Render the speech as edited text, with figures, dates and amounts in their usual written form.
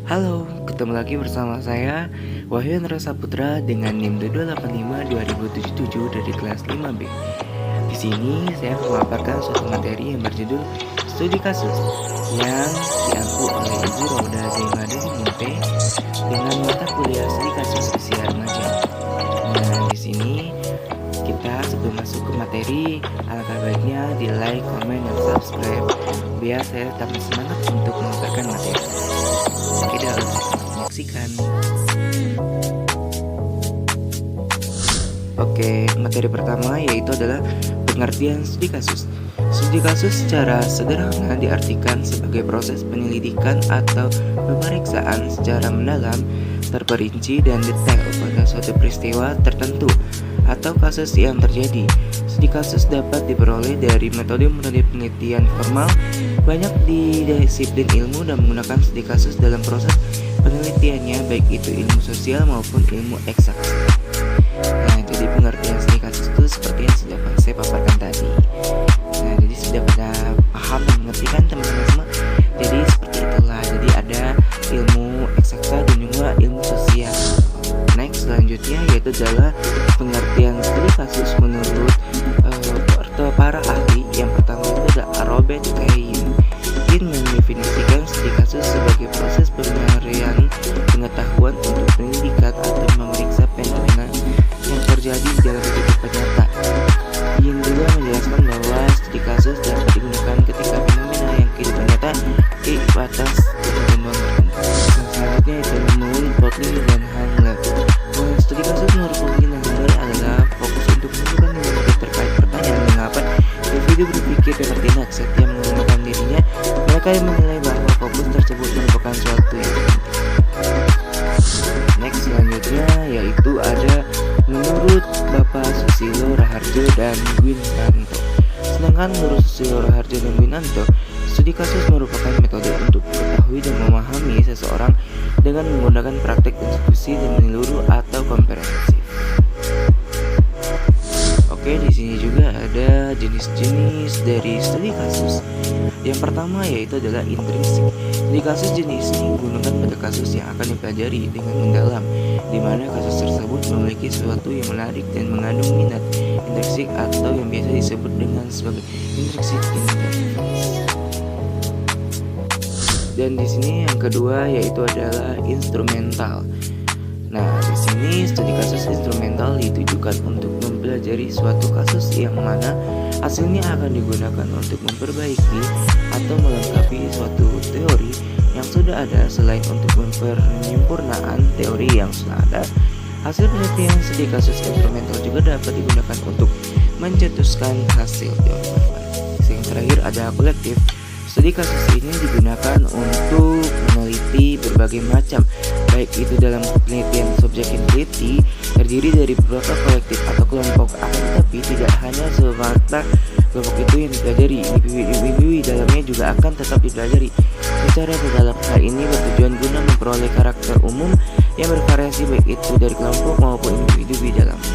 Halo, ketemu lagi bersama saya Wahyu Hendra Saputra dengan NIM 285-2077 dari kelas 5B. Di sini saya akan memaparkan suatu materi yang berjudul studi kasus yang diampu oleh Ibu Rauda Zaima dari Mumpe dengan mata kuliah studi kasus usia remaja. Nah, di sini kita sebelum masuk ke materi, alangkah baiknya di like, komen, dan subscribe biar saya tetap semangat untuk memaparkan materi. Kita harus menyaksikan. Oke, materi pertama yaitu adalah pengertian studi kasus. Studi kasus secara sederhana diartikan sebagai proses penyelidikan atau pemeriksaan secara mendalam, terperinci dan detail pada suatu peristiwa tertentu atau kasus yang terjadi. Studi kasus dapat diperoleh dari metode-metode penelitian formal banyak di disiplin ilmu dan menggunakan studi kasus dalam proses penelitiannya, baik itu ilmu sosial maupun ilmu eksak. Nah, jadi pengertian studi kasus itu seperti yang sudah saya paparkan tadi. Nah, jadi sudah pada paham dan mengerti kan teman-teman semua? Jadi seperti itulah. Jadi ada ilmu eksakta dan juga ilmu sosial. Next, selanjutnya yaitu adalah pengertian studi kasus menurut para ahli. Yang pertama itu adalah Robert Kain mendefinisikan studi kasus sebagai proses pencarian pengetahuan untuk menyelidikan atau memeriksa fenomena yang terjadi di dalam kehidupan nyata. Yang juga menjelaskan bahwa studi kasus dapat digunakan ketika fenomena yang kehidupan nyata di batas ketentuan tertentu. Selanjutnya itu menurut Potley dan Hangle. Studi kasus menurut Potley dan Hangle adalah fokus untuk menentukan nilai terkait pertanyaan mengapa individu berpikir seperti tidak. Setiap menggunakan dirinya, mereka yang menilai bahwa fokus tersebut merupakan suatu yang penting. Next, selanjutnya yaitu ada menurut Bapak Susilo Raharjo dan Gwinanto. Sedangkan menurut Susilo Raharjo dan Gwinanto, studi kasus merupakan metode untuk mengetahui dan memahami seseorang dengan menggunakan praktek diskusi dan menyeluruh atau komprehensif. Oke, di sini juga ada jenis-jenis dari studi kasus. Yang pertama yaitu adalah intrinsik. Studi kasus jenis ini digunakan pada kasus yang akan dipelajari dengan mendalam, di mana kasus tersebut memiliki sesuatu yang menarik dan mengandung minat. Intrinsik atau yang biasa disebut dengan sebagai intrinsic interest. Dan di sini yang kedua yaitu adalah instrumental. Nah, di sini studi kasus instrumental ditujukan untuk mempelajari suatu kasus yang mana hasilnya akan digunakan untuk memperbaiki atau melengkapi suatu teori yang sudah ada. Selain untuk penyempurnaan teori yang sudah ada, hasil penelitian studi kasus instrumental juga dapat digunakan untuk mencetuskan hasil jawaban. Yang terakhir ada kolektif. Studi kasus ini digunakan untuk meneliti berbagai macam, baik itu dalam penelitian subjek yang teliti terdiri dari beberapa kolektif atau kelompok, tapi tidak hanya semata kelompok itu yang dipelajari, individu di dalamnya juga akan tetap dipelajari secara mendalam. Hal ini bertujuan guna memperoleh karakter umum yang bervariasi baik itu dari kelompok maupun individu di dalamnya.